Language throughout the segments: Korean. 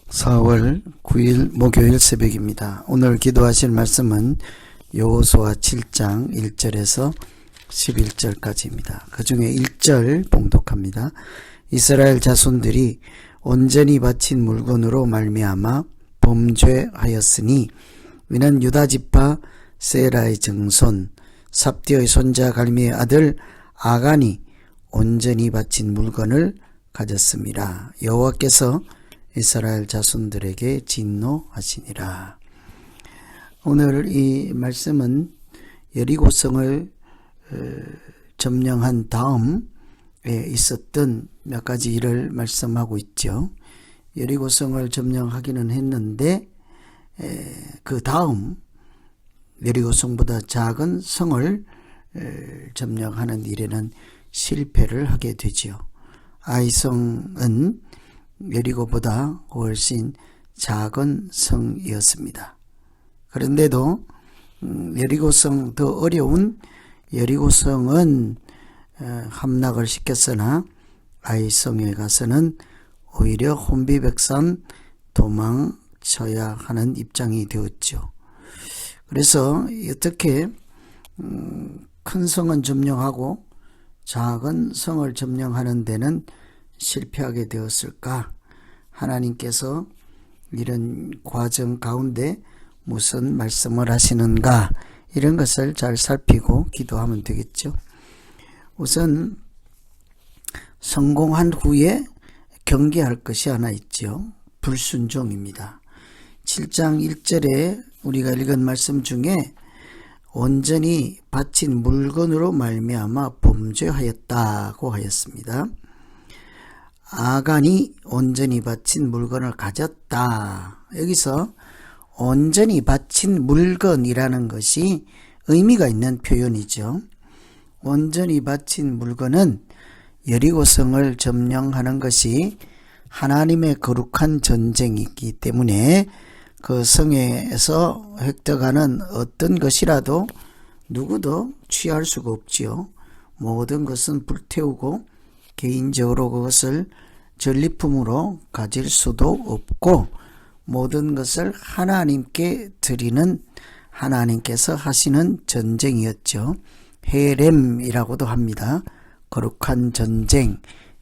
4월 9일 목요일 새벽입니다. 오늘 기도하실 말씀은 여호수아 7장 1절에서 11절까지입니다. 그 중에 1절 봉독합니다. 이스라엘 자손들이 온전히 바친 물건으로 말미암아 범죄하였으니 이는 유다지파 세라의 증손 삽디의 손자 갈미의 아들 아간이 온전히 바친 물건을 가졌습니다. 여호와께서 이스라엘 자손들에게 진노하시니라. 오늘 이 말씀은 여리고성을 점령한 다음에 있었던 몇 가지 일을 말씀하고 있죠. 여리고성을 점령하기는 했는데 그 다음 여리고성보다 작은 성을 점령하는 일에는 실패를 하게 되죠. 아이성은 여리고보다 훨씬 작은 성이었습니다. 그런데도 여리고성 더 어려운 여리고성은 함락을 시켰으나 아이성에 가서는 오히려 혼비백산 도망쳐야 하는 입장이 되었죠. 그래서 어떻게 큰 성은 점령하고 작은 성을 점령하는 데는 실패하게 되었을까? 하나님께서 이런 과정 가운데 무슨 말씀을 하시는가? 이런 것을 잘 살피고 기도하면 되겠죠. 우선 성공한 후에 경계할 것이 하나 있죠. 불순종입니다. 7장 1절에 우리가 읽은 말씀 중에 온전히 바친 물건으로 말미암아 범죄하였다고 하였습니다. 아간이 온전히 바친 물건을 가졌다. 여기서 온전히 바친 물건이라는 것이 의미가 있는 표현이죠. 온전히 바친 물건은 여리고성을 점령하는 것이 하나님의 거룩한 전쟁이기 때문에 그 성에서 획득하는 어떤 것이라도 누구도 취할 수가 없지요. 모든 것은 불태우고 개인적으로 그것을 전리품으로 가질 수도 없고 모든 것을 하나님께 드리는 하나님께서 하시는 전쟁이었죠. 헤렘이라고도 합니다. 거룩한 전쟁,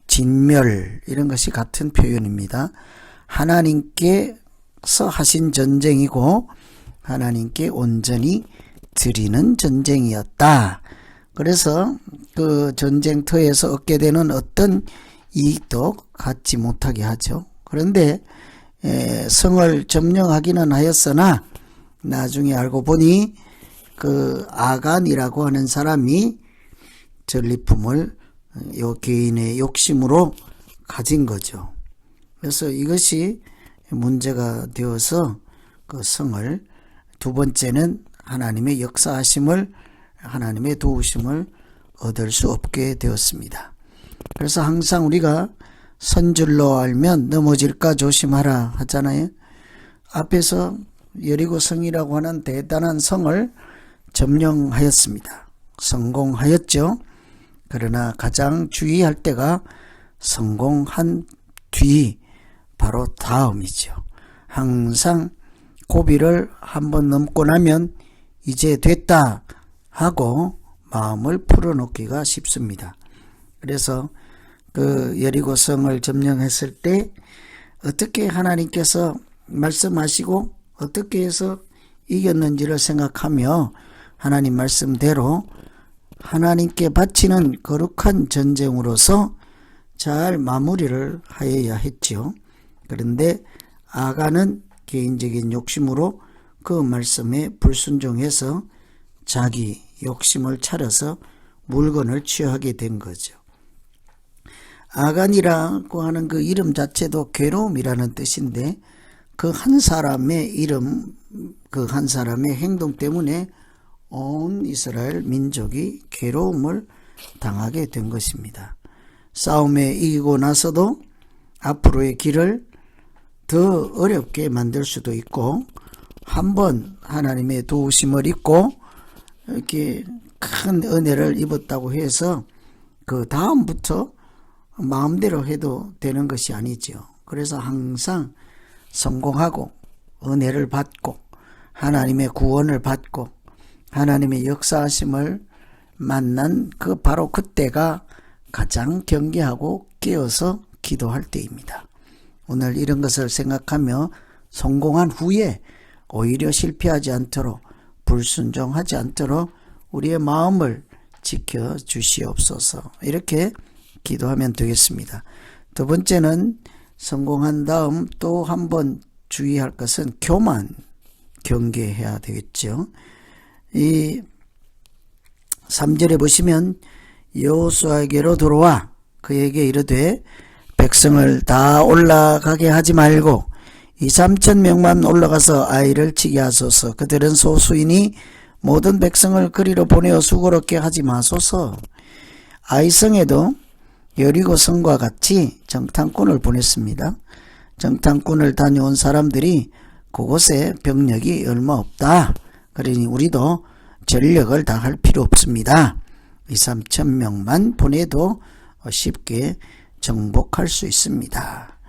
진멸 이런 것이 같은 표현입니다. 하나님께서 하신 전쟁이고 하나님께 온전히 드리는 전쟁이었다. 그래서 그 전쟁터에서 얻게 되는 어떤 이익도 갖지 못하게 하죠. 그런데 성을 점령하기는 하였으나 나중에 알고 보니 그 아간이라고 하는 사람이 전리품을 요 개인의 욕심으로 가진 거죠. 그래서 이것이 문제가 되어서 그 성을 두 번째는 하나님의 역사하심을 하나님의 도우심을 얻을 수 없게 되었습니다. 그래서 항상 우리가 선줄로 알면 넘어질까 조심하라 하잖아요. 앞에서 여리고성이라고 하는 대단한 성을 점령하였습니다. 성공하였죠. 그러나 가장 주의할 때가 성공한 뒤 바로 다음이죠. 항상 고비를 한번 넘고 나면 이제 됐다 하고 마음을 풀어놓기가 쉽습니다. 그래서 그 여리고성을 점령했을 때 어떻게 하나님께서 말씀하시고 어떻게 해서 이겼는지를 생각하며 하나님 말씀대로 하나님께 바치는 거룩한 전쟁으로서 잘 마무리를 하여야 했죠. 그런데 아간은 개인적인 욕심으로 그 말씀에 불순종해서 자기 욕심을 차려서 물건을 취하게 된 거죠. 아간이라고 하는 그 이름 자체도 괴로움이라는 뜻인데 그 한 사람의 이름, 그 한 사람의 행동 때문에 온 이스라엘 민족이 괴로움을 당하게 된 것입니다. 싸움에 이기고 나서도 앞으로의 길을 더 어렵게 만들 수도 있고 한번 하나님의 도우심을 잊고 이렇게 큰 은혜를 입었다고 해서 그 다음부터 마음대로 해도 되는 것이 아니죠. 그래서 항상 성공하고 은혜를 받고 하나님의 구원을 받고 하나님의 역사하심을 만난 바로 그때가 가장 경계하고 깨어서 기도할 때입니다. 오늘 이런 것을 생각하며 성공한 후에 오히려 실패하지 않도록 불순종하지 않도록 우리의 마음을 지켜 주시옵소서. 이렇게 기도하면 되겠습니다. 두 번째는 성공한 다음 또 한번 주의할 것은 교만, 경계해야 되겠죠. 이 3절에 보시면 여호수아에게로 돌아와 그에게 이르되 백성을 다 올라가게 하지 말고 2-3천 명만 올라가서 아이를 치게 하소서. 그들은 소수이니 모든 백성을 그리로 보내어 수고롭게 하지 마소서. 아이성에도 여리고성과 같이 정탐꾼을 보냈습니다. 정탐꾼을 다녀온 사람들이 그곳에 병력이 얼마 없다. 그러니 우리도 전력을 다할 필요 없습니다. 2-3천 명만 보내도 쉽게 정복할 수 있습니다.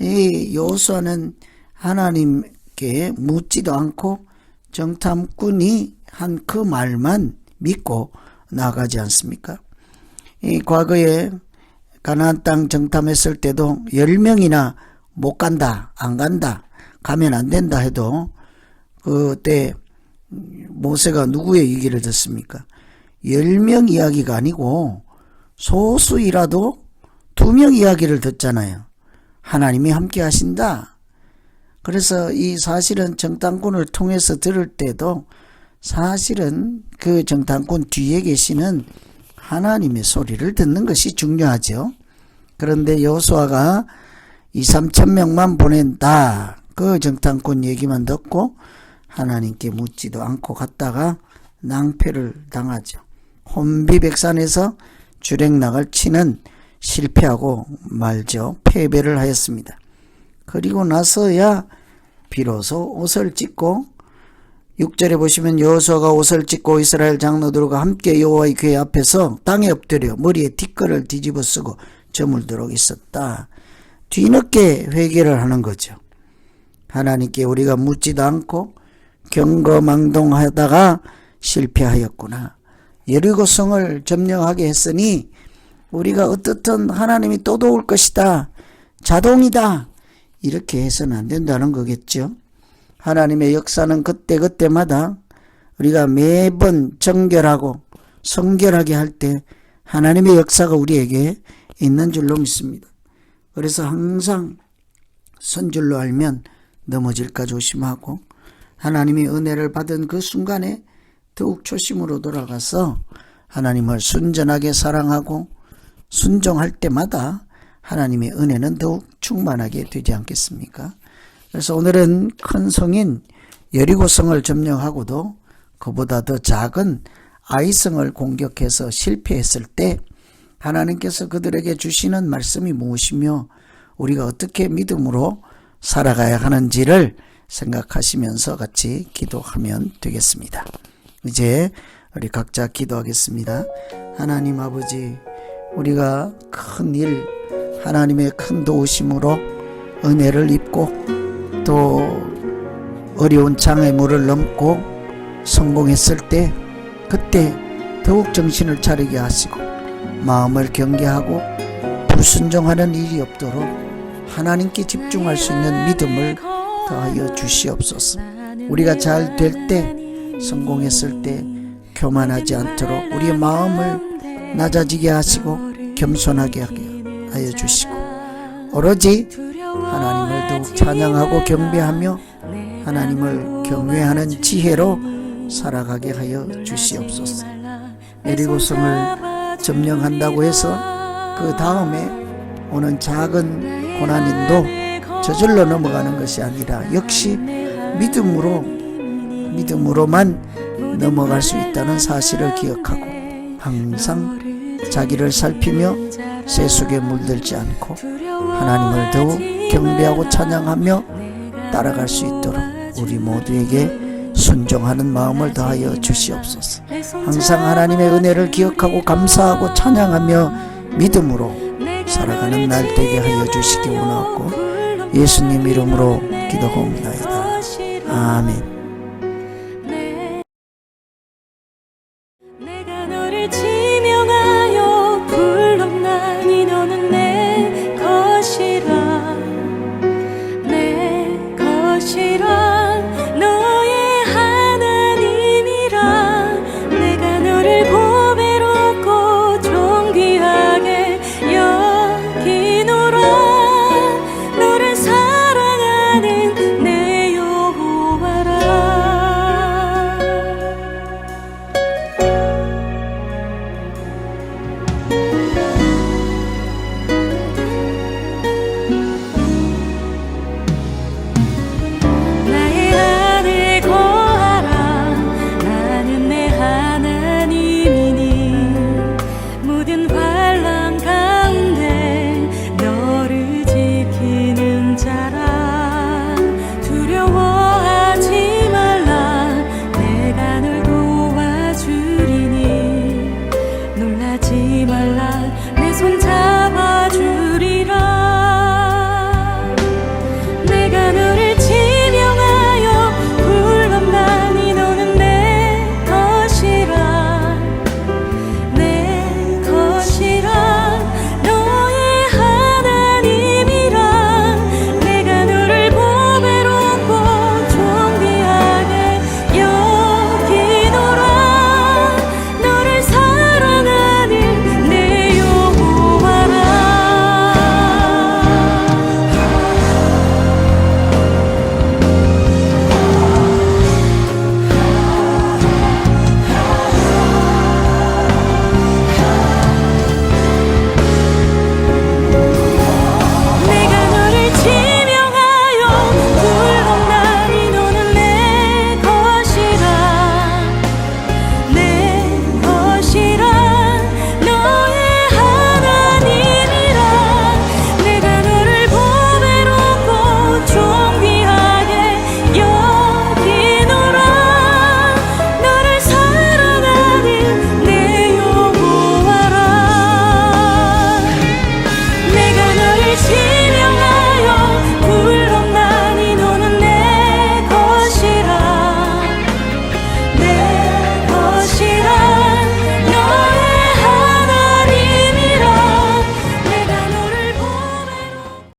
이 여호수아는 하나님께 묻지도 않고 정탐꾼이 한 그 말만 믿고 나가지 않습니까? 이 과거에 가나안 땅 정탐했을 때도 10명이나 못 간다, 안 간다, 가면 안 된다 해도 그때 모세가 누구의 얘기를 듣습니까? 10명 이야기가 아니고 소수이라도 2명 이야기를 듣잖아요. 하나님이 함께 하신다. 그래서 이 사실은 정탐꾼을 통해서 들을 때도 사실은 그 정탐꾼 뒤에 계시는 하나님의 소리를 듣는 것이 중요하죠. 그런데 여호수아가 2-3천 명만 보낸다. 그 정탐꾼 얘기만 듣고 하나님께 묻지도 않고 갔다가 낭패를 당하죠. 혼비백산에서 주랭락을 치는 실패하고 말죠. 패배를 하였습니다. 그리고 나서야 비로소 옷을 찢고 6절에 보시면 여호수아가 옷을 찢고 이스라엘 장로들과 함께 여호와의 궤 앞에서 땅에 엎드려 머리에 뒷걸을 뒤집어 쓰고 저물도록 있었다. 뒤늦게 회개를 하는 거죠. 하나님께 우리가 묻지도 않고 경거망동하다가 실패하였구나. 여리고성을 점령하게 했으니 우리가 어떻든 하나님이 또 도울 것이다. 자동이다. 이렇게 해서는 안 된다는 거겠죠. 하나님의 역사는 그때그때마다 우리가 매번 정결하고 성결하게 할 때 하나님의 역사가 우리에게 있는 줄로 믿습니다. 그래서 항상 선 줄로 알면 넘어질까 조심하고 하나님의 은혜를 받은 그 순간에 더욱 초심으로 돌아가서 하나님을 순전하게 사랑하고 순종할 때마다 하나님의 은혜는 더욱 충만하게 되지 않겠습니까? 그래서 오늘은 큰 성인 여리고성을 점령하고도 그보다 더 작은 아이성을 공격해서 실패했을 때 하나님께서 그들에게 주시는 말씀이 무엇이며 우리가 어떻게 믿음으로 살아가야 하는지를 생각하시면서 같이 기도하면 되겠습니다. 이제 우리 각자 기도하겠습니다. 하나님 아버지, 우리가 큰 일, 하나님의 큰 도우심으로 은혜를 입고 또 어려운 장애물을 넘고 성공했을 때 그때 더욱 정신을 차리게 하시고 마음을 경계하고 불순종하는 일이 없도록 하나님께 집중할 수 있는 믿음을 더하여 주시옵소서. 우리가 잘 될 때, 성공했을 때 교만하지 않도록 우리의 마음을 낮아지게 하시고 겸손하게 하여 주시고 오로지 하나님을 더욱 찬양하고 경배하며 하나님을 경외하는 지혜로 살아가게 하여 주시옵소서. 여리고성을 점령한다고 해서 그 다음에 오는 작은 고난인도 저절로 넘어가는 것이 아니라 역시 믿음으로만 넘어갈 수 있다는 사실을 기억하고 항상 자기를 살피며 세속에 물들지 않고 하나님을 더욱 경배하고 찬양하며 따라갈 수 있도록 우리 모두에게 순종하는 마음을 더하여 주시옵소서. 항상 하나님의 은혜를 기억하고 감사하고 찬양하며 믿음으로 살아가는 날 되게 하여 주시기 원하고 예수님 이름으로 기도하옵나이다. 아멘.